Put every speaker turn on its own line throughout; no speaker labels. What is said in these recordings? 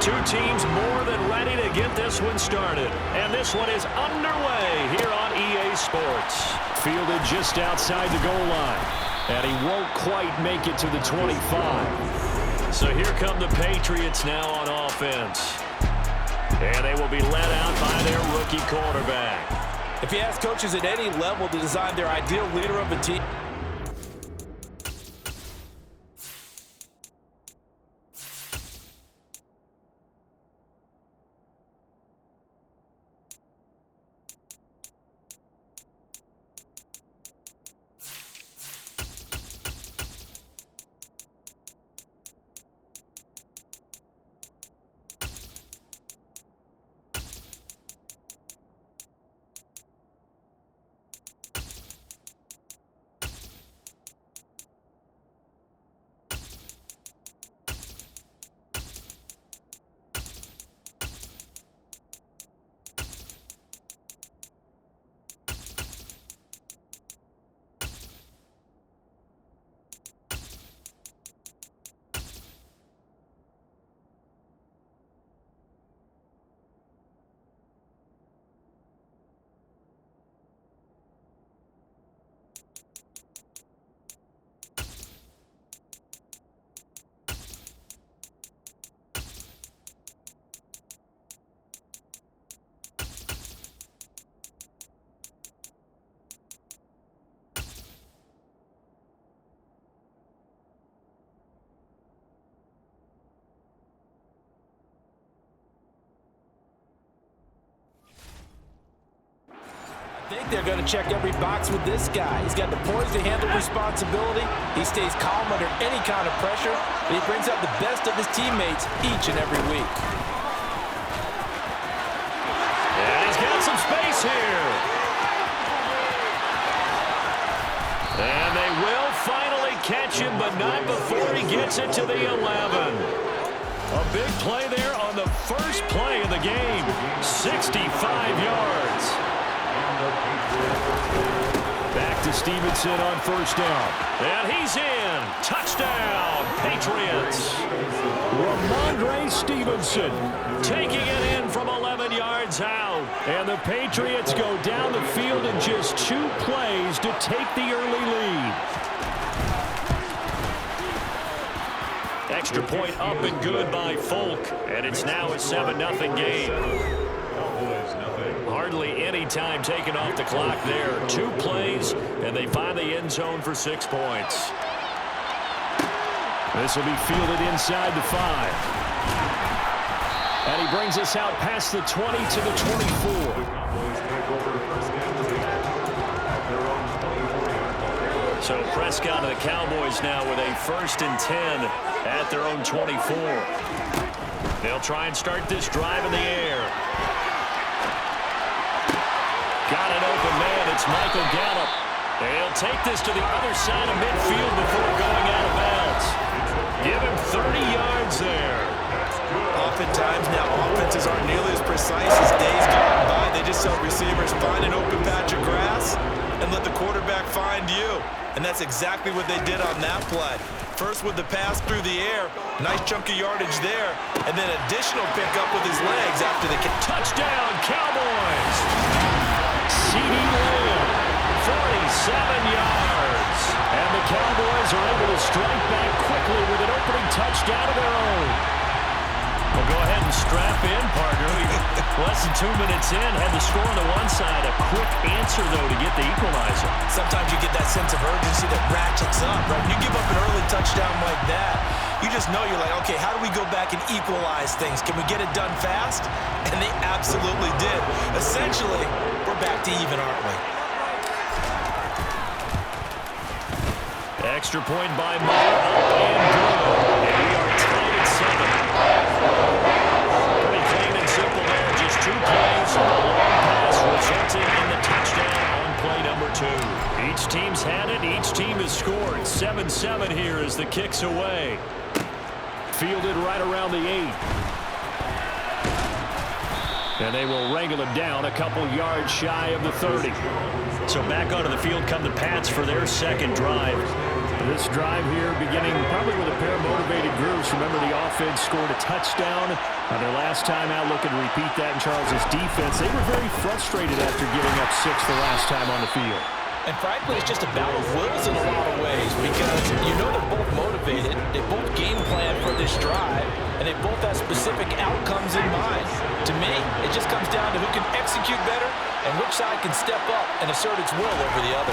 Two teams more than ready to get this one started. And this one is underway here on EA Sports. Fielded just outside the goal line. And he won't quite make it to the 25. So here come the Patriots now on offense. And they will be led out by their rookie quarterback.
If you ask coaches at any level to design their ideal leader of a team, I think they're going to check every box with this guy. He's got the poise to handle responsibility. He stays calm under any kind of pressure, and he brings out the best of his teammates each and every week.
And he's got some space here. And they will finally catch him, but not before he gets it to the 11. A big play there on the first play of the game. 65 yards. Back to Stevenson on first down. And he's in. Touchdown, Patriots. Ramondre Stevenson taking it in from 11 yards out. And the Patriots go down the field in just 2 plays to take the early lead. Extra point up and good by Folk. And it's now a 7-0 game. Hardly any time taken off the clock there. 2 plays, and they find the end zone for 6 points. This will be fielded inside the 5. And he brings us out past the 20 to the 24. So Prescott and the Cowboys now with a 1st and 10 at their own 24. They'll try and start this drive in the air. Got an open man. It's Michael Gallup. They'll take this to the other side of midfield before going out of bounds. Give him 30 yards there.
Oftentimes now offenses aren't nearly as precise as days gone by. They just help receivers find an open patch of grass and let the quarterback find you. And that's exactly what they did on that play. First with the pass through the air. Nice chunk of yardage there. And then additional pickup with his legs after the touchdown, Cowboys. C.D. Lamb, 47 yards. And the Cowboys are able to strike back quickly with an opening touchdown of their own. Well, go ahead and strap in, partner. Less than 2 minutes in, had the score on the one side. A quick answer, though, to get the equalizer.
Sometimes you get that sense of urgency that ratchets up, right? When you give up an early touchdown like that, you just know you're like, okay, how do we go back and equalize things? Can we get it done fast? And they absolutely did. Essentially, we're back to even, aren't we?
Extra point by Meyer, up and good. And we are tied at 7. Pretty clean and simple there. Just 2 plays and a long pass resulting in the touchdown on play number 2. Each team's had it. Each team has scored. 7-7 here as the kick's away. Fielded right around the 8. And they will wrangle it down a couple yards shy of the 30. So back onto the field come the Pats for their second drive. This drive here beginning probably with a pair of motivated groups. Remember, the offense scored a touchdown on their last time out. Looking to repeat that in Charles' defense. They were very frustrated after giving up 6 the last time on the field.
And frankly, it's just a battle of wills in a lot of ways because you know they're both motivated. They both game plan for this drive, and they both have specific outcomes in mind. To me, it just comes down to who can execute better and which side can step up and assert its will over the other.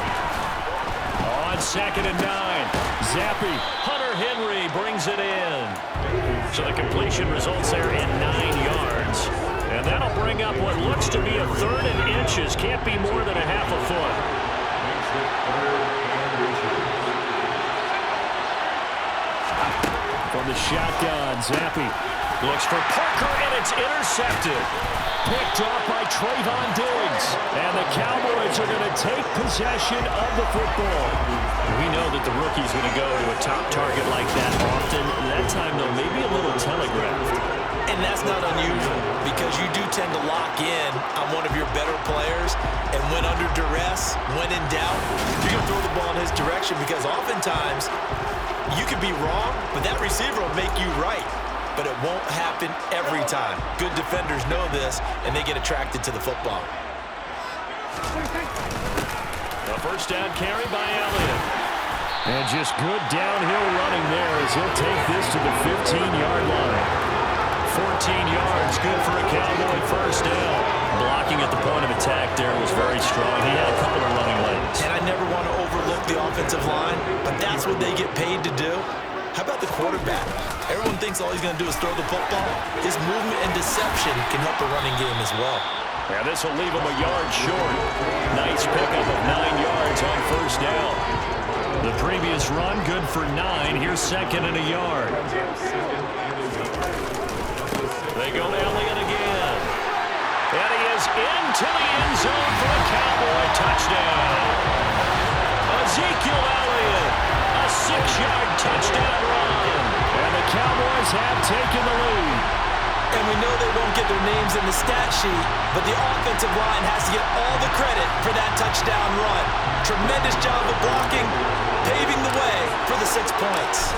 On 2nd and 9, Zappi, Hunter Henry brings it in. So the completion results there in 9 yards. And that'll bring up what looks to be a 3rd and inches. Can't be more than a half a foot. From the shotgun, Zappi looks for Parker, and it's intercepted. Picked off by Trayvon Diggs. And the Cowboys are going to take possession of the football. We know that the rookie's going to go to a top target like that often. That time, though, maybe a little telegraphed.
And that's not unusual because you do tend to lock in on one of your better players, and when under duress, when in doubt, you're going to throw the ball in his direction because oftentimes you could be wrong, but that receiver will make you right. But it won't happen every time. Good defenders know this, and they get attracted to the football.
A first down carry by Elliott. And just good downhill running there as he'll take this to the 15-yard line. 14 yards, good for a Cowboy first down. Blocking at the point of attack there was very strong. He had a couple of running lanes.
And I never want to overlook the offensive line, but that's what they get paid to do. How about the quarterback? Everyone thinks all he's going to do is throw the football. His movement and deception can help the running game as well.
Yeah, this will leave him a yard short. Nice pickup of 9 yards on first down. The previous run, good for 9. Here's 2nd and a yard. They go to Elliott again. And he is into the end zone for a Cowboy touchdown. Ezekiel Elliott, a 6-yard touchdown run. And the Cowboys have taken the lead.
And we know they won't get their names in the stat sheet, but the offensive line has to get all the credit for that touchdown run. Tremendous job of blocking, paving the way for the 6 points.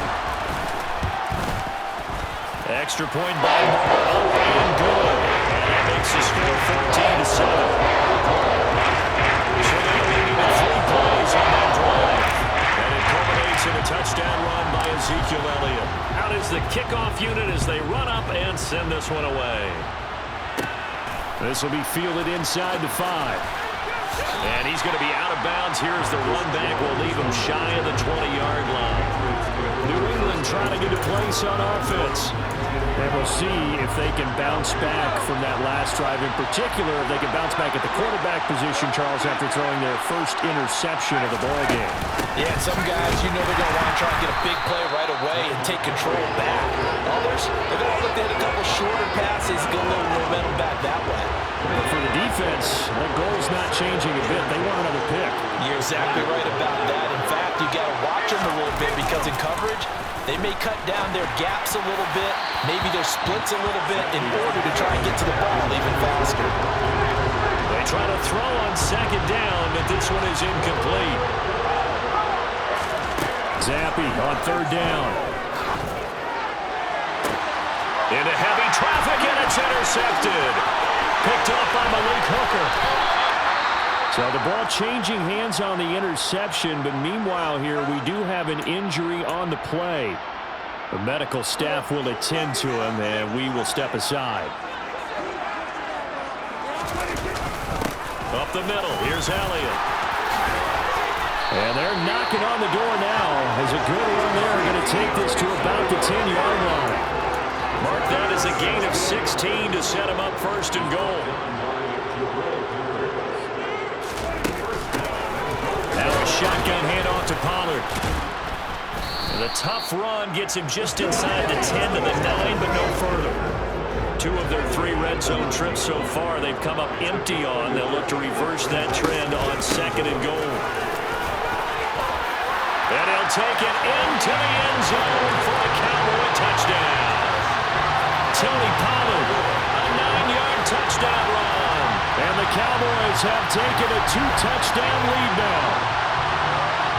Extra point by Moore, and good. And that makes the score 14-7. So they only needed 3 plays on that drive. And it culminates in a touchdown run by Ezekiel Elliott. Out is the kickoff unit as they run up and send this one away. This will be fielded inside the 5. And he's going to be out of bounds. Here's the run back. Will leave him shy of the 20-yard line. New England trying to get a place on offense. And we'll see if they can bounce back from that last drive. In particular, if they can bounce back at the quarterback position, Charles, after throwing their first interception of the ballgame.
Yeah, some guys, you know they're going to want to try and get a big play right away and take control back. Others, they're going to look to hit a couple shorter passes, get a little momentum back that way.
But for the defense, that goal's not changing a bit. They want another pick.
You're exactly right about that. In fact, you got to watch them a little bit because in coverage, they may cut down their gaps a little bit, maybe their splits a little bit in order to try and get to the ball even faster.
They try to throw on 2nd down, but this one is incomplete. Zappi on 3rd down. Into heavy traffic, and it's intercepted. Picked up by Malik Hooker. So the ball changing hands on the interception, but meanwhile here we do have an injury on the play. The medical staff will attend to him, and we will step aside. Up the middle, here's Elliott. And they're knocking on the door now. As a good one there, going to take this to about the 10-yard line. Mark that as a gain of 16 to set him up 1st and goal. Now a shotgun handoff to Pollard. And the tough run gets him just inside the 10 to the 9, but no further. 2 of their 3 red zone trips so far they've come up empty on. They'll look to reverse that trend on 2nd and goal. And he'll take it into the end zone for a Cowboy touchdown. Tony Pollard, a 9-yard touchdown run. And the Cowboys have taken a 2-touchdown lead now.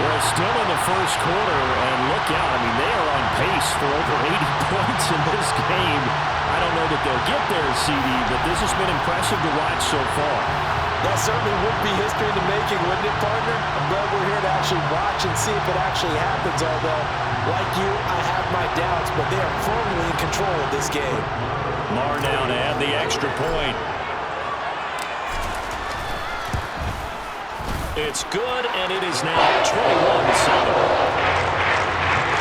Well, still in the first quarter, and look out. I mean, they are on pace for over 80 points in this game. I don't know that they'll get there, CD, but this has been impressive to watch so far.
That certainly would be history in the making, wouldn't it, partner? I'm glad we're here to actually watch and see if it actually happens, although, like you, I have my doubts, but they are firmly in control of this game.
Marr now to add the extra point. It's good, and it is now 21-7.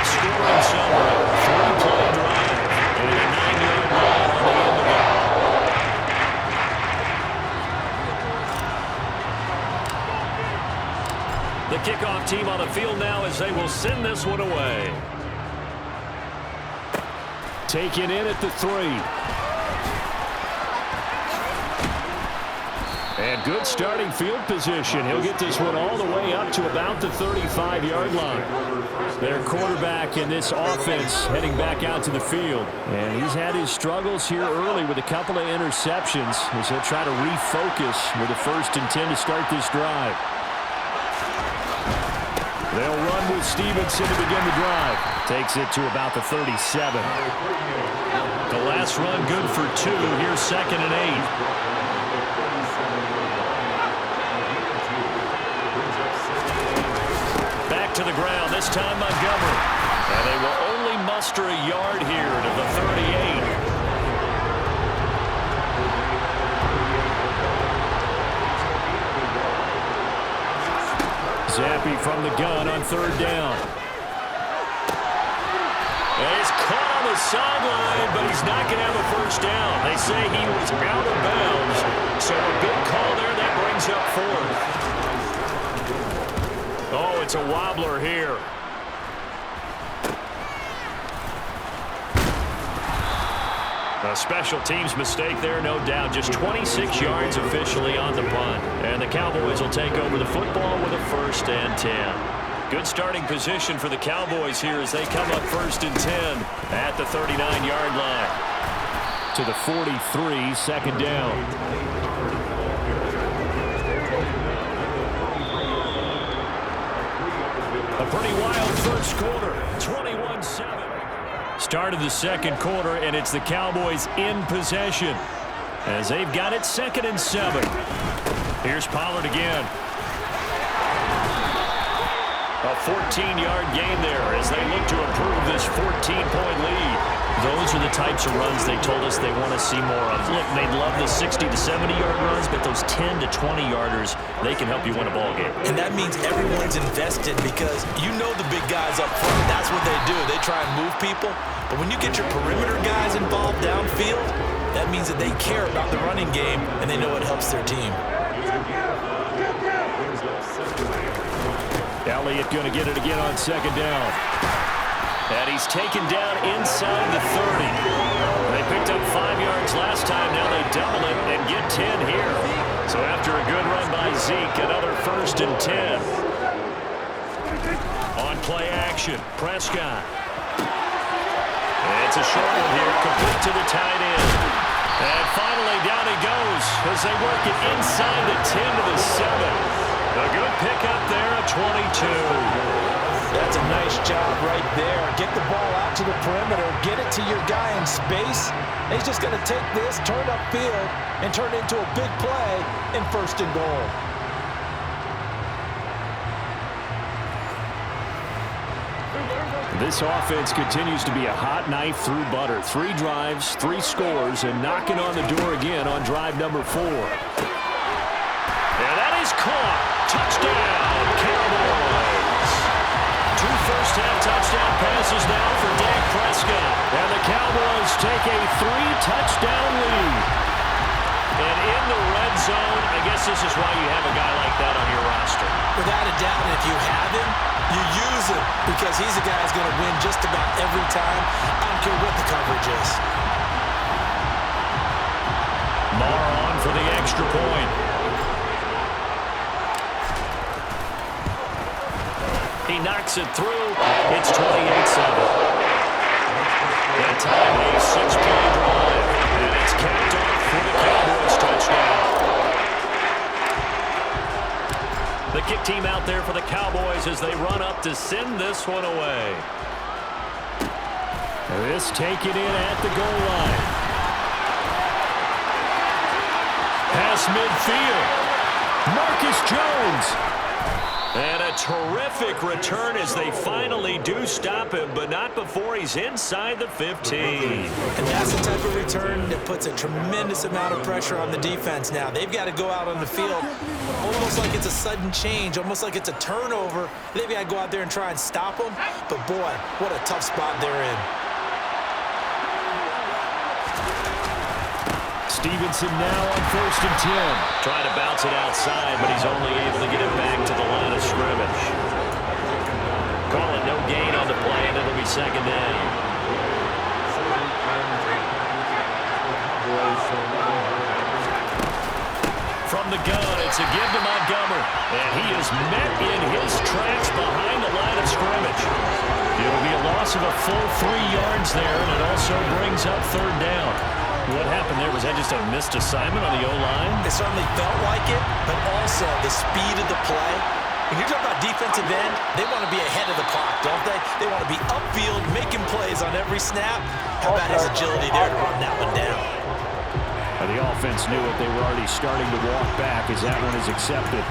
Scoring summary, 3-play drive, and a 9-yard line on the end of it. The kickoff team on the field now as they will send this one away. Taken in at the 3. And good starting field position. He'll get this one all the way up to about the 35-yard line. Their quarterback in this offense heading back out to the field. And he's had his struggles here early with a couple of interceptions as he'll try to refocus with a 1st and 10 to start this drive. They'll run with Stevenson to begin the drive. Takes it to about the 37. The last run good for 2. Here's 2nd and 8. To the ground, this time Montgomery. And they will only muster a yard here to the 38. Zappi from the gun on 3rd down. And he's caught on the sideline, but he's not going to have a 1st down. They say he was out of bounds. So a big call there that brings up 4th. Oh, it's a wobbler here. A special teams mistake there, no doubt. Just 26 yards officially on the punt. And the Cowboys will take over the football with a 1st and 10. Good starting position for the Cowboys here as they come up 1st and 10 at the 39-yard line. To the 43, 2nd down. A pretty wild first quarter, 21-7. Start of the 2nd quarter, and it's the Cowboys in possession as they've got it 2nd and 7. Here's Pollard again. A 14-yard gain there as they look to improve this 14-point lead. Those are the types of runs they told us they want to see more of. Look, they'd love the 60 to 70-yard runs, but those 10 to 20-yarders, they can help you win a ball game.
And that means everyone's invested because you know the big guys up front. That's what they do. They try and move people. But when you get your perimeter guys involved downfield, that means that they care about the running game and they know it helps their team.
Elliott going to get it again on 2nd down. And he's taken down inside the 30. They picked up 5 yards last time. Now they double it and get 10 here. So after a good run by Zeke, another 1st and 10. On play action, Prescott. And it's a short one here, complete to the tight end. And finally down he goes as they work it inside the 10 to the 7. A good pickup there at 22.
That's a nice job right there. Get the ball out to the perimeter, get it to your guy in space. And he's just going to take this, turn upfield, and turn it into a big play in 1st and goal.
This offense continues to be a hot knife through butter. 3 drives, 3 scores, and knocking on the door again on drive number 4. And that is caught. Touchdown, Cowboys. 2 first-half touchdown passes now for Dak Prescott. And the Cowboys take a 3-touchdown lead. And in the red zone, I guess this is why you have a guy like that on your roster.
Without a doubt, and if you have him, you use him because he's a guy who's going to win just about every time. I don't care what the coverage is.
Marr on for the extra point. He knocks it through. It's 28-7. That time a 6-play drive. And it's capped off for the Cowboys touchdown. The kick team out there for the Cowboys as they run up to send this one away. This taken in at the goal line. Pass midfield. Marcus Jones. And a terrific return as they finally do stop him, but not before he's inside the 15.
And that's the type of return that puts a tremendous amount of pressure on the defense now. They've got to go out on the field almost like it's a sudden change, almost like it's a turnover. They've got to go out there and try and stop them. But, boy, what a tough spot they're in.
Stevenson now on 1st and 10. Trying to bounce it outside, but he's only able to get it back to the line of scrimmage. Call it no gain on the play, and it'll be 2nd down. From the gun, it's a give to Montgomery. And he is met in his tracks behind the line of scrimmage. It'll be a loss of a full 3 yards there, and it also brings up 3rd down. What happened there? Was that just a missed assignment on the O-line?
It certainly felt like it, but also the speed of the play. When you're talking about defensive end, they want to be ahead of the clock, don't they? They want to be upfield, making plays on every snap. How about his agility there to run that one down?
The offense knew it. They were already starting to walk back as that one is accepted.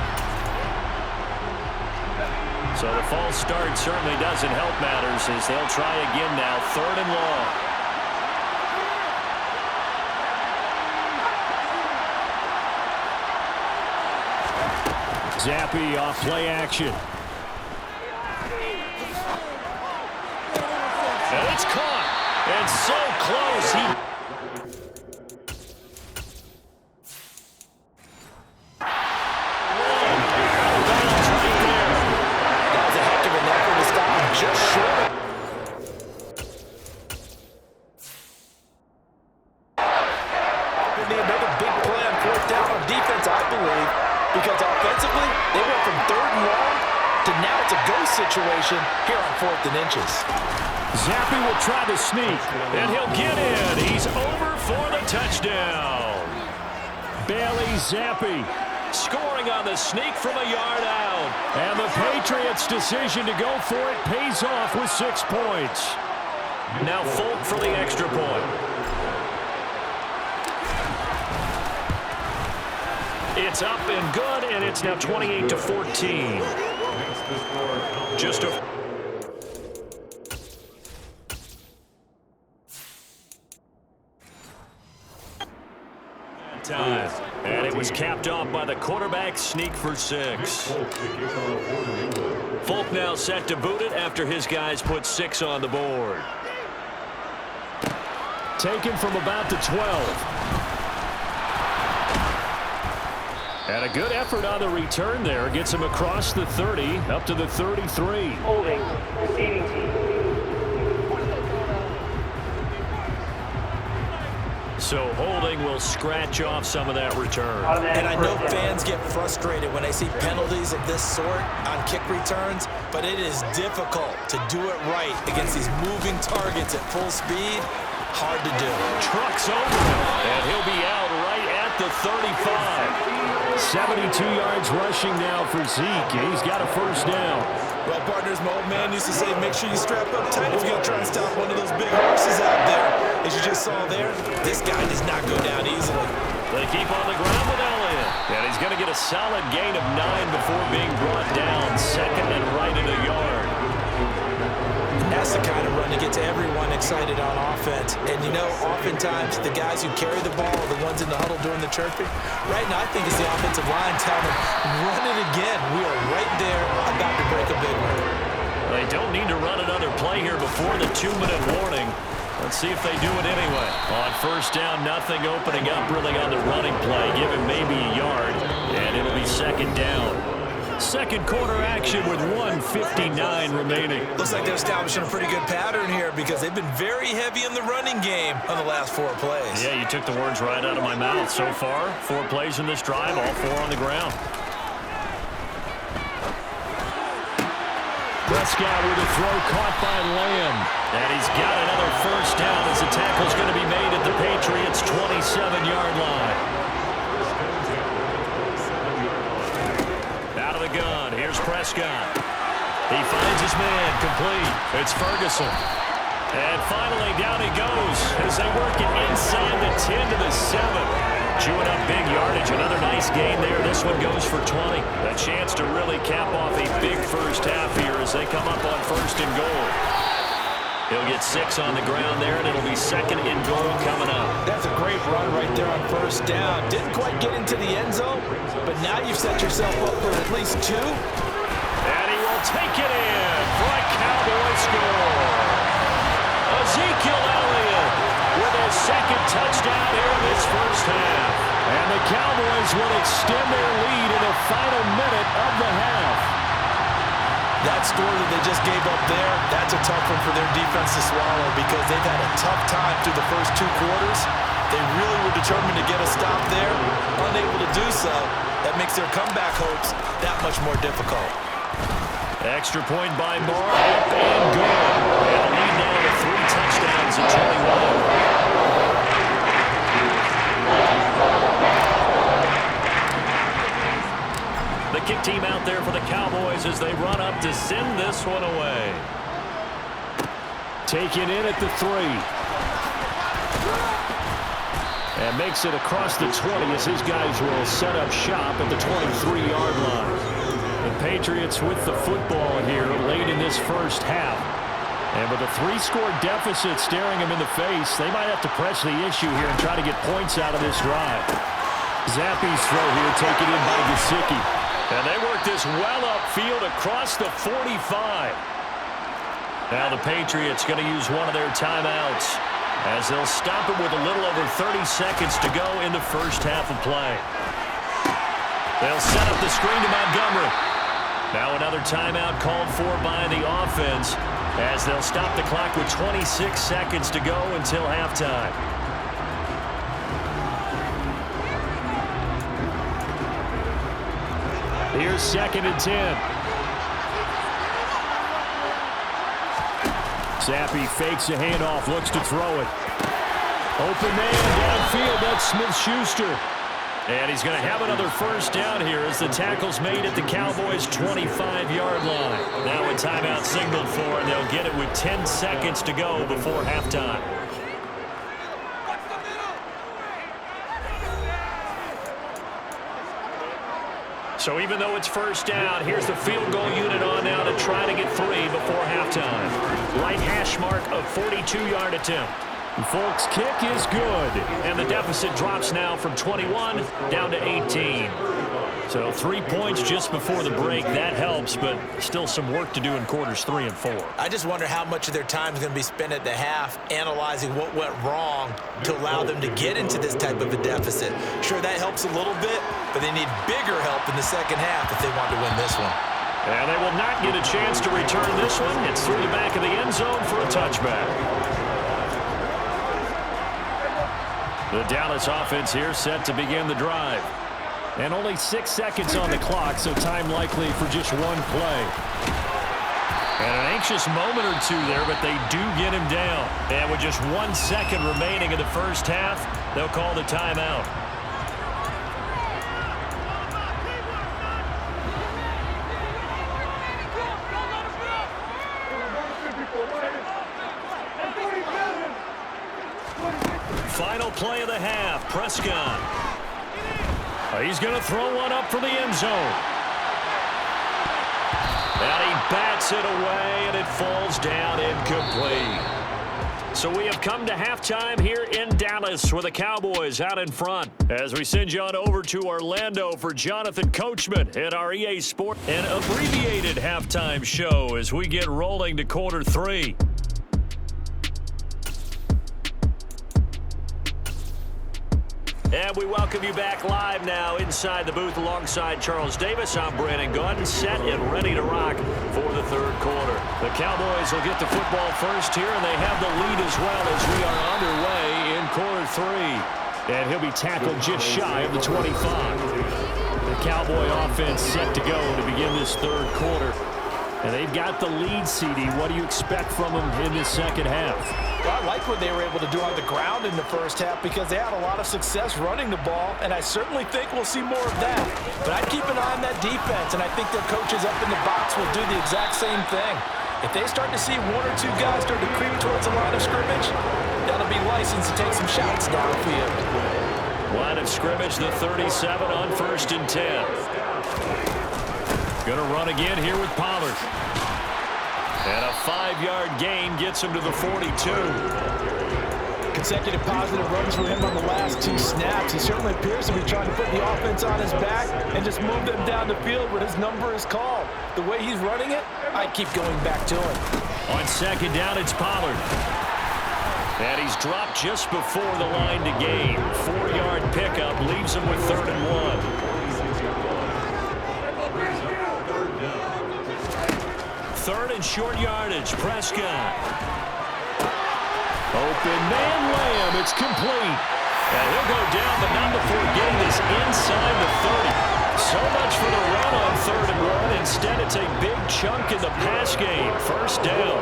So the false start certainly doesn't help matters as they'll try again now. 3rd and long. Zappi off play action. And it's caught. And so close.
That was a heck of an effort to stop him just short. It'll be another big play on 4th down on defense, I believe. Because offensively, they went from 3rd and long to now it's a go situation here on 4th and inches.
Zappi will try to sneak, and he'll get in. He's over for the touchdown. Bailey Zappi scoring on the sneak from a yard out. And the Patriots' decision to go for it pays off with 6 points. Now Folk for the extra point. It's up and good, and it's now 28-14. Just a time. And it was capped off by the quarterback sneak for 6. Folk now set to boot it after his guys put 6 on the board. Taken from about the 12. And a good effort on the return there. Gets him across the 30, up to the 33.
Holding, receiving team.
So holding will scratch off some of that return.
And I know fans get frustrated when they see penalties of this sort on kick returns, but it is difficult to do it right against these moving targets at full speed. Hard to do.
Trucks over him, and he'll be out right at the 35. 72 yards rushing now for Zeke. He's got a 1st down.
Well, partners, my old man used to say, make sure you strap up tight if you're going to try and stop one of those big horses out there. As you just saw there, this guy does not go down easily.
They keep on the ground with Elliott. And he's going to get a solid gain of 9 before being brought down. 2nd and right at a yard.
That's the kind of run that gets everyone excited on offense. And, you know, oftentimes the guys who carry the ball are the ones in the huddle doing the chirping. Right now, I think it's the offensive line telling them, run it again. We are right there about to break a big one.
They don't need to run another play here before the 2-minute warning. Let's see if they do it anyway. On 1st down, nothing opening up really on the running play. Give him maybe a yard, and it'll be 2nd down. 2nd quarter action with 1:59 remaining.
Looks like they're establishing a pretty good pattern here because they've been very heavy in the running game on the last 4 plays.
Yeah, you took the words right out of my mouth. So far, 4 plays in this drive, all 4 on the ground. Prescott with a throw caught by Lamb. And he's got another 1st down as the tackle's going to be made at the Patriots' 27-yard line. Out of the gun, here's Prescott. He finds his man complete. It's Ferguson. And finally, down he goes as they work it inside the 10 to the 7. Chewing up big yardage. Another nice gain there. This one goes for 20. A chance to really cap off a big first half here as they come up on first and goal. He'll get 6 on the ground there, and it'll be second and goal coming up.
That's a great run right there on first down. Didn't quite get into the end zone, but now you've set yourself up for at least 2.
And he will take it in for a Cowboy score. Ezekiel Elliott with his second touchdown here in this first half. And the Cowboys will extend their lead in the final minute of the half.
That score that they just gave up there, that's a tough one for their defense to swallow because they've had a tough time through the first 2 quarters. They really were determined to get a stop there. Unable to do so, that makes their comeback hopes that much more difficult.
Extra point by Moore, up and good. And a lead now to 3 touchdowns at 21. The kick team out there for the Cowboys as they run up to send this one away. Taken in at the 3. And makes it across the 20 as his guys will set up shop at the 23-yard line. The Patriots with the football here late in this first half. And with a 3-score deficit staring them in the face, they might have to press the issue here and try to get points out of this drive. Zappi's throw here taken in by Gesicki. And they work this well upfield across the 45. Now the Patriots going to use one of their timeouts as they'll stop it with a little over 30 seconds to go in the first half of play. They'll set up the screen to Montgomery. Now another timeout called for by the offense as they'll stop the clock with 26 seconds to go until halftime. Here's second and 10. Zappi fakes a handoff, looks to throw it. Open man downfield, that's Smith-Schuster. And he's going to have another first down here as the tackle's made at the Cowboys' 25-yard line. Now a timeout signaled for, and they'll get it with 10 seconds to go before halftime. So even though it's first down, here's the field goal unit on now to try to get 3 before halftime. Right hash mark of 42-yard attempt. Folks, kick is good. And the deficit drops now from 21 down to 18. So 3 points just before the break. That helps, but still some work to do in quarters 3 and 4.
I just wonder how much of their time is going to be spent at the half analyzing what went wrong to allow them to get into this type of a deficit. Sure, that helps a little bit, but they need bigger help in the second half if they want to win this one.
And they will not get a chance to return this one. It's through the back of the end zone for a touchback. The Dallas offense here set to begin the drive. And only 6 seconds on the clock, so time likely for just one play. And an anxious moment or two there, but they do get him down. And with just 1 second remaining in the first half, they'll call the timeout. Final play of the half, Prescott. He's going to throw one up for the end zone. And he bats it away, and it falls down incomplete. So we have come to halftime here in Dallas with the Cowboys out in front. As we send you on over to Orlando for Jonathan Coachman at our EA Sport, an abbreviated halftime show as we get rolling to quarter 3. And we welcome you back live now inside the booth alongside Charles Davis. I'm Brandon Gaudin, set and ready to rock for the third quarter. The Cowboys will get the football first here, and they have the lead as well as we are underway in quarter 3. And he'll be tackled just shy of the 25. The Cowboy offense set to go to begin this third quarter. And they've got the lead, CD. What do you expect from them in the second half?
Well, I like what they were able to do on the ground in the first half because they had a lot of success running the ball, and I certainly think we'll see more of that. But I'd keep an eye on that defense, and I think their coaches up in the box will do the exact same thing. If they start to see one or two guys start to creep towards the line of scrimmage, that'll be licensed to take some shots downfield.
Line of scrimmage, the 37 on 1st and 10. Going to run again here with Pollard. And a 5-yard gain gets him to the 42.
Consecutive positive runs for him on the last 2 snaps. He certainly appears to be trying to put the offense on his back and just move them down the field when his number is called. The way he's running it, I keep going back to him.
On 2nd down, it's Pollard. And he's dropped just before the line to gain. 4-yard pickup leaves him with 3rd and 1. 3rd and short yardage. Prescott. Open man Lamb. It's complete. And he'll go down, but not before getting this inside the 30. So much for the run on 3rd and 1. Instead, it's a big chunk in the pass game. 1st down.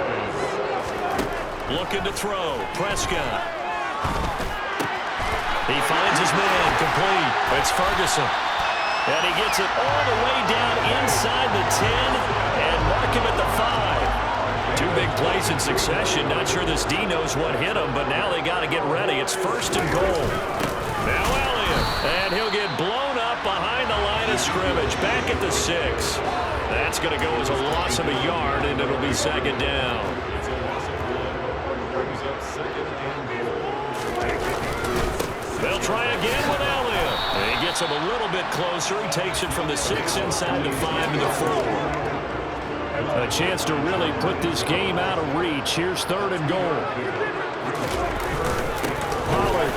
Looking to throw. Prescott. He finds his man. Complete. It's Ferguson. And he gets it all the way down inside the 10 and mark him at the 5. 2 big plays in succession. Not sure this D knows what hit him, but now they got to get ready. It's 1st and goal. Now Elliott. And he'll get blown up behind the line of scrimmage. Back at the 6. That's going to go as a loss of a yard, and it'll be 2nd down. They'll try again with Elliott. And he gets him a little bit closer. He takes it from the 6 inside the 5 to the 4. A chance to really put this game out of reach. Here's 3rd and goal. Pollard.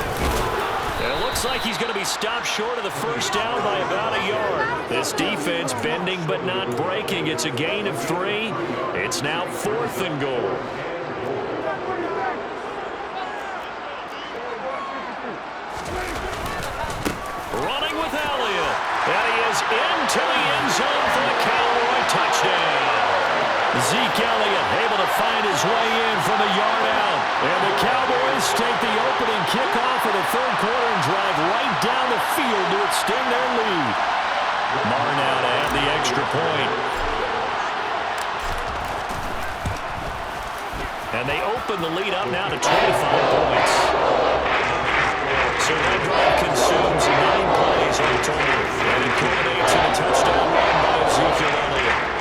And it looks like he's going to be stopped short of the 1st down by about a yard. This defense bending but not breaking. It's a gain of 3. It's now 4th and goal. Running with Elliott. And he is into the end zone for a Cowboy touchdown. Zeke Elliott able to find his way in from a yard out. And the Cowboys take the opening kickoff of the 3rd quarter and drive right down the field to extend their lead. Marr now to add the extra point. And they open the lead up now to 25 points. So that drive consumes 9 plays in the total. And it culminates in a touchdown run by Ezekiel Elliott.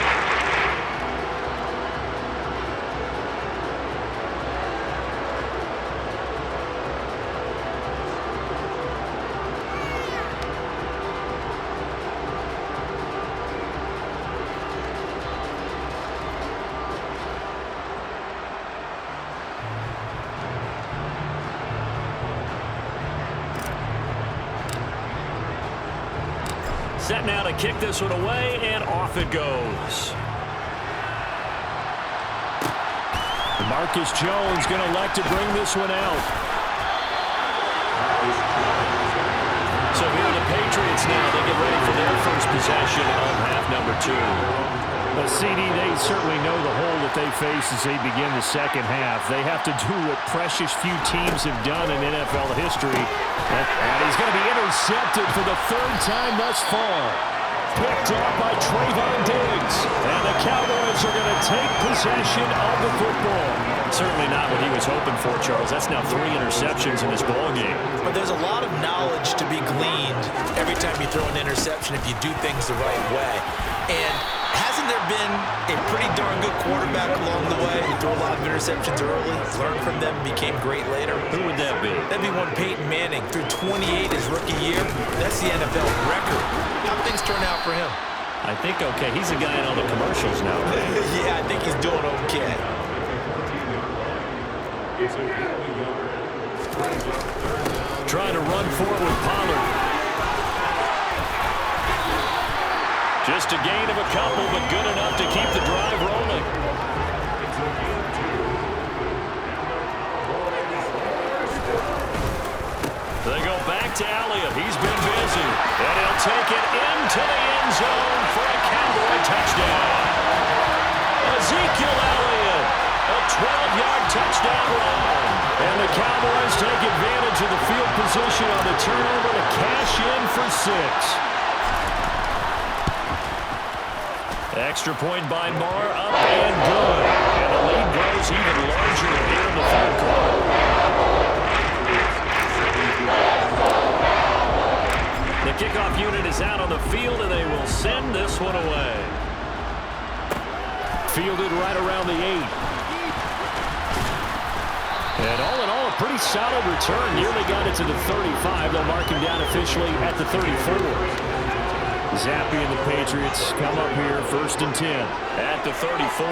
Set now to kick this one away, and off it goes. Marcus Jones going to elect to bring this one out. So here are the Patriots now. They get ready for their first possession of half number 2. CD, they certainly know the hole that they face as they begin the second half. They have to do what precious few teams have done in NFL history. And he's going to be intercepted for the 3rd time thus far. Picked off by Trayvon Diggs. And the Cowboys are going to take possession of the football. Certainly not what he was hoping for, Charles. That's now 3 interceptions in this ballgame.
But there's a lot of knowledge to be gleaned every time you throw an interception if you do things the right way. And hasn't there been a pretty darn good quarterback along the way who threw a lot of interceptions early, learned from them, became great later?
Who would that be?
That'd be one Peyton Manning. Threw 28 his rookie year. That's the NFL record. How'd things turn out for him?
I think okay. He's a guy in all the commercials now.
Yeah, I think he's doing okay.
Trying to run forward with Pollard. Just a gain of a couple, but good enough to keep the drive rolling. They go back to Elliott. He's been busy. And he'll take it into the end zone for a Cowboy touchdown. Ezekiel Elliott. A 12-yard touchdown run. And the Cowboys take advantage of the field position on the turnover to cash in for 6. Extra point by Marr, up and good. And the lead grows even larger here in the third quarter. The kickoff unit is out on the field, and they will send this one away. Fielded right around the 8. And all in all, a pretty solid return. Nearly got it to the 35. They'll mark him down officially at the 34. Zappe and the Patriots come up here 1st and 10 at the 34.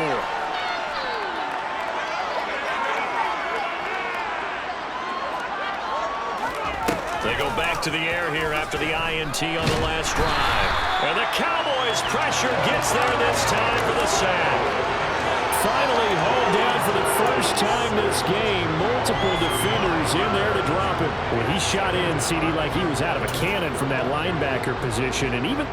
They go back to the air here after the INT on the last drive. And the Cowboys' pressure gets there this time for the sack. Finally hauled down for the first time this game. Multiple defenders in there to drop him. Well, he shot in, CD, like he was out of a cannon from that linebacker position. And even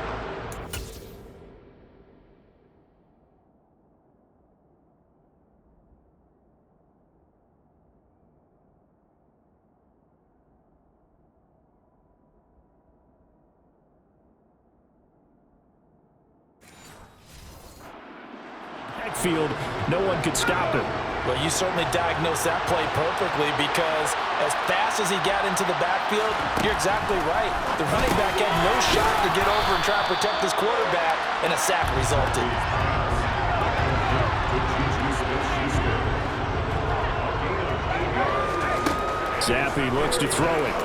field, no one could stop him.
Well, you certainly diagnosed that play perfectly, because as fast as he got into the backfield, you're exactly right. The running back had no shot to get over and try to protect his quarterback, and a sack resulted.
Zappe looks to throw it.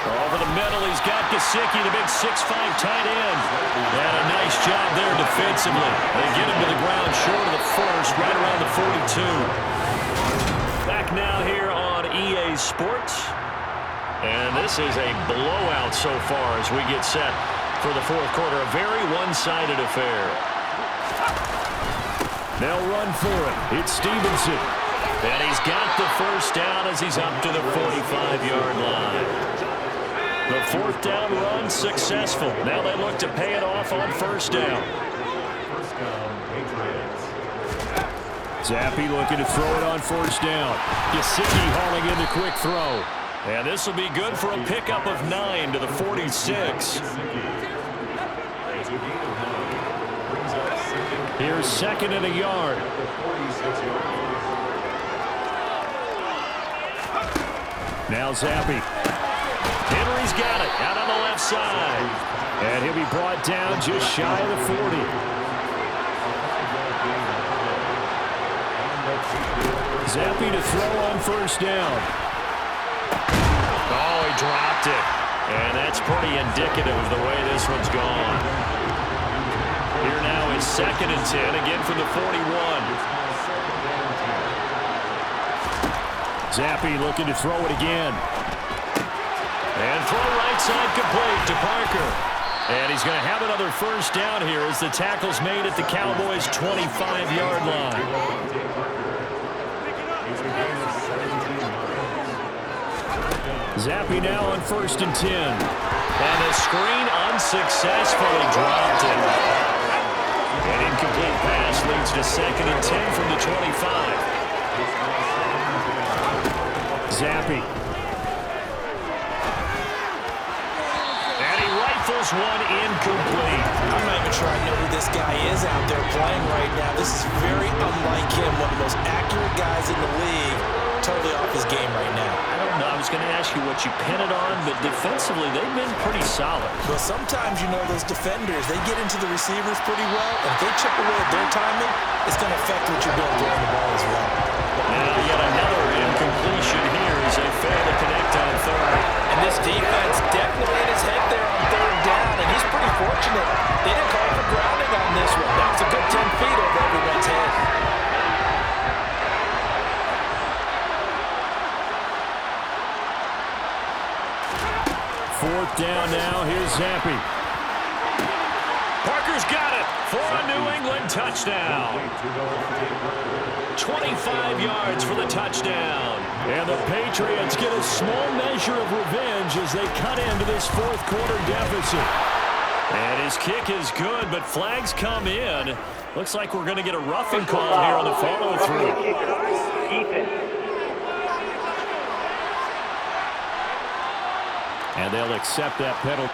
Over the middle, he's got Gesicki, the big 6'5" tight end. And a nice job there defensively. They get him to the ground short of the first, right around the 42. Back now here on EA Sports. And this is a blowout so far as we get set for the fourth quarter. A very one-sided affair. They'll run for it. It's Stevenson. And he's got the first down as he's up to the 45-yard line. The 4th down run successful. Now they look to pay it off on 1st down. Zappe looking to throw it on 1st down. Gesicki hauling in the quick throw. And this will be good for a pickup of 9 to the 46. Here's 2nd and a yard. Now Zappe. Henry's got it out on the left side. And he'll be brought down just shy of the 40. Zappe to throw on 1st down. Oh, he dropped it. And that's pretty indicative of the way this one's gone. Here now is 2nd and 10, again from the 41. Zappe looking to throw it again. And throw right side complete to Parker. And he's going to have another 1st down here as the tackle's made at the Cowboys' 25-yard line. Zappe now on 1st and 10. And the screen unsuccessfully dropped it. An incomplete pass leads to 2nd and 10 from the 25. Zappe. One incomplete.
I'm not even sure I know who this guy is out there playing right now. This is very unlike him, one of the most accurate guys in the league. Totally off his game right now.
I don't know. I was going to ask you what you pin it on, but defensively, they've been pretty solid.
Well, sometimes, you know, those defenders, they get into the receivers pretty well, and if they chip away at their timing, it's going to affect what you're doing throwing the ball as well.
Now, yet another incompletion here as they fail to connect on 3rd.
And this defense definitely in his head there on 3rd down, and he's pretty fortunate. They didn't call for grounding on this one. That was a good 10 feet over everyone's head.
Fourth down now. Here's Zappe. Parker's got it for a New England touchdown. 25 yards for the touchdown. And the Patriots get a small measure of revenge as they cut into this fourth quarter deficit. And his kick is good, but flags come in. Looks like we're going to get a roughing call here on the follow-through. And they'll accept that penalty.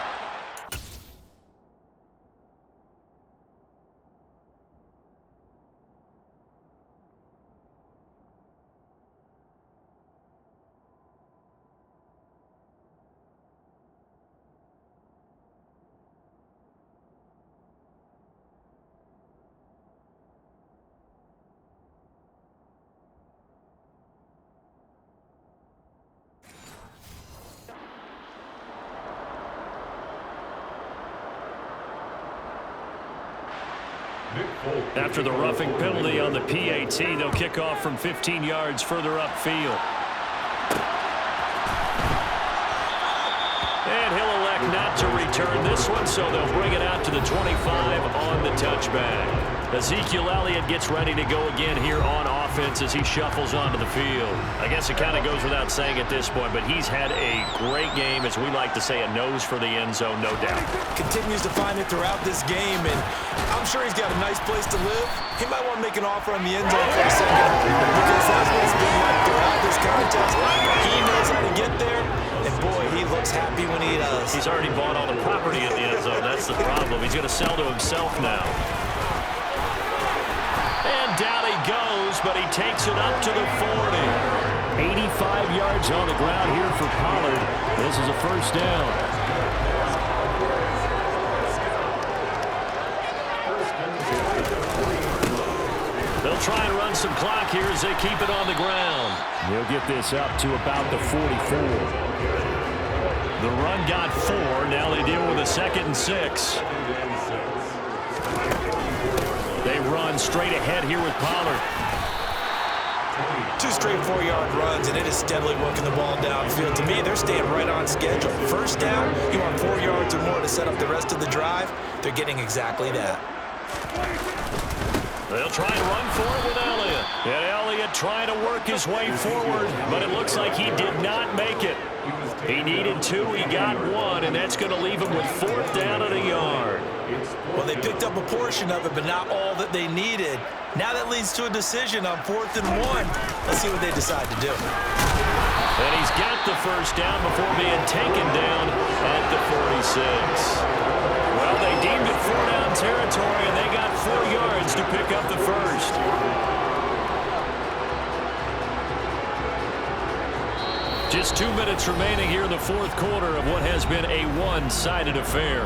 After the roughing penalty on the PAT, they'll kick off from 15 yards further upfield. And he'll elect not to return this one, so they'll bring it out to the 25 on the touchback. Ezekiel Elliott gets ready to go again here on offense as he shuffles onto the field. I guess it kind of goes without saying at this point, but he's had a great game, as we like to say, a nose for the end zone, no doubt.
Continues to find it throughout this game, and I'm sure he's got a nice place to live. He might want to make an offer on the end zone for a second, because that's what it's been like throughout this contest. He knows how to get there, and boy, he looks happy when he does.
He's already bought all the property in the end zone. That's the problem. He's going to sell to himself now. And down he goes, but he takes it up to the 40. 85 yards on the ground here for Pollard. This is a first down. They'll try and run some clock here as they keep it on the ground. He'll get this up to about the 44. The run got 4. Now they deal with a 2nd and 6. They run straight ahead here with Pollard.
2 straight 4-yard runs, and it is steadily working the ball downfield. To me, they're staying right on schedule. First down, you want 4 yards or more to set up the rest of the drive. They're getting exactly that.
They'll try and run for it with Elliott. And Elliott trying to work his way forward, but it looks like he did not make it. He needed 2, he got 1, and that's going to leave him with 4th down and a yard.
Well, they picked up a portion of it, but not all that they needed. Now that leads to a decision on 4th and 1. Let's see what they decide to do.
And he's got the first down before being taken down at the 46. Well, they deemed it 4-down territory, and they got 4 yards to pick up the first. Just 2 minutes remaining here in the 4th quarter of what has been a one-sided affair.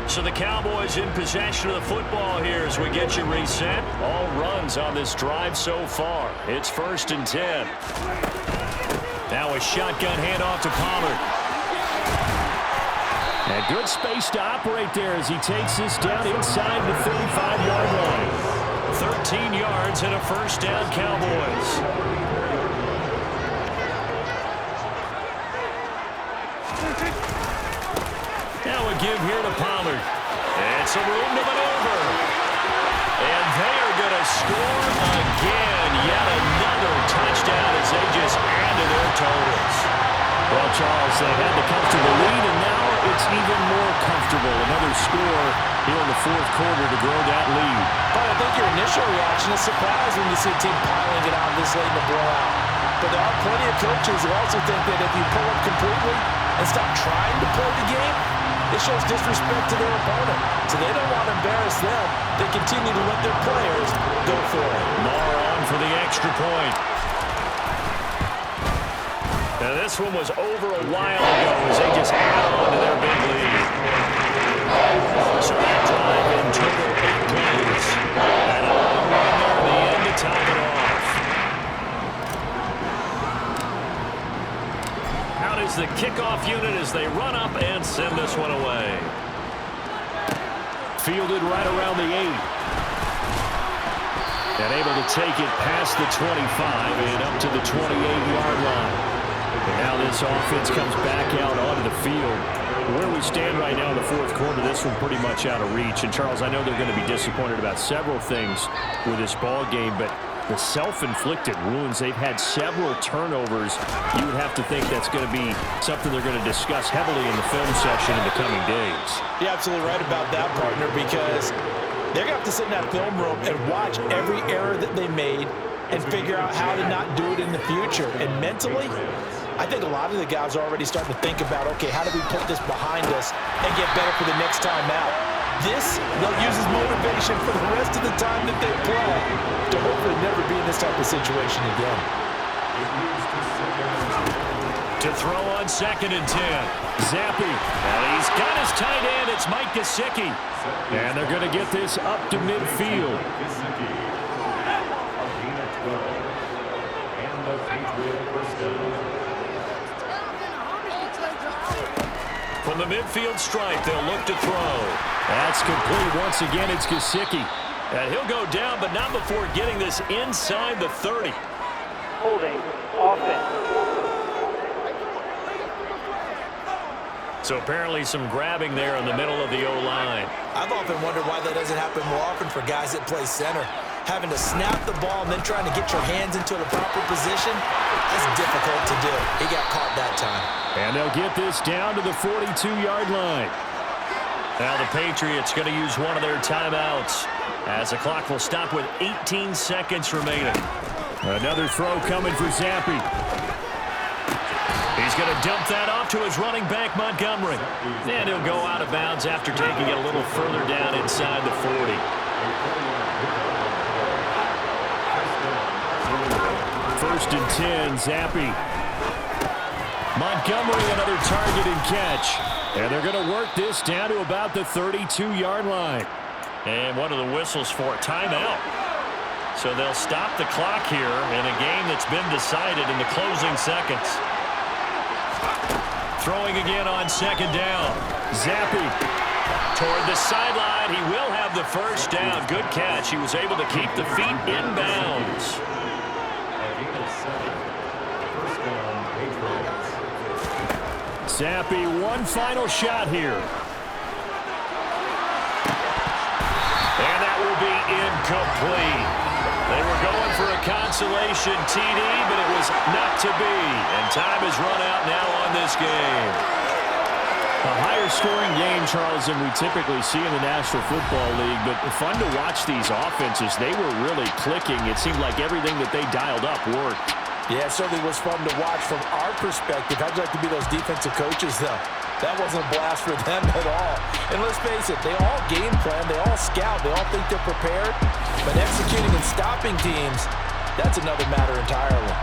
So the Cowboys in possession of the football here as we get you reset. All runs on this drive so far. It's 1st and 10. Now a shotgun handoff to Pollard. And good space to operate there as he takes this down inside the 35-yard line. 13 yards and a first down, Cowboys. Now a give here to Pollard. And some room to maneuver. And they are going to score again. Yet another touchdown as they just add to their totals. Well, Charles, they had the comfortable lead, and now it's even more comfortable. Another score here in the 4th quarter to grow that lead.
But I think your initial reaction is surprise when you see a team piling it on this late in the blowout. But there are plenty of coaches who also think that if you pull up completely and stop trying to play the game, it shows disrespect to their opponent. So they don't want to embarrass them. They continue to let their players go for it.
Maher on for the extra point. Now this one was over a while ago as they just add on to their big lead. So that drive in total 8 plays. And a long run there at the end to top it off. Out is the kickoff unit as they run up and send this one away. Fielded right around the 8. And able to take it past the 25 and up to the 28-yard line. And now this offense comes back out onto the field. Where we stand right now in the 4th quarter, this one pretty much out of reach. And, Charles, I know they're going to be disappointed about several things with this ball game, but the self-inflicted wounds. They've had several turnovers. You would have to think that's going to be something they're going to discuss heavily in the film session in the coming days.
You're absolutely right about that, partner, because they're going to have to sit in that film room and watch every error that they made and figure out how to not do it in the future. And mentally, I think a lot of the guys are already starting to think about, okay, how do we put this behind us and get better for the next time out? This, they'll use as motivation for the rest of the time that they play to hopefully never be in this type of situation again.
To throw on 2nd and 10. Zappi. And he's got his tight end. It's Mike Gesicki. And they're going to get this up to midfield. From the midfield stripe, they'll look to throw. That's complete once again. It's Gesicki. And he'll go down, but not before getting this inside the 30.
Holding offense.
So apparently some grabbing there in the middle of the O-line.
I've often wondered why that doesn't happen more often for guys that play center. Having to snap the ball and then trying to get your hands into the proper position, that's difficult to do. He got caught that time.
And they'll get this down to the 42-yard line. Now the Patriots going to use one of their timeouts as the clock will stop with 18 seconds remaining. Another throw coming for Zappi. He's going to dump that off to his running back, Montgomery. And he'll go out of bounds after taking it a little further down inside the 40. First and 10, Zappi. Montgomery, another target and catch. And they're going to work this down to about the 32-yard line. And what are the whistles for? Timeout. So they'll stop the clock here in a game that's been decided in the closing seconds. Throwing again on 2nd down. Zappi toward the sideline. He will have the first down. Good catch. He was able to keep the feet in bounds. Zappi, one final shot here. And that will be incomplete. They were going for a consolation TD, but it was not to be. And time has run out now on this game. A higher-scoring game, Charles, than we typically see in the National Football League. But fun to watch these offenses. They were really clicking. It seemed like everything that they dialed up worked.
Yeah, it certainly was fun to watch from our perspective. How'd you like to be those defensive coaches, though? That wasn't a blast for them at all. And let's face it, they all game plan, they all scout, they all think they're prepared. But executing and stopping teams, that's another matter entirely.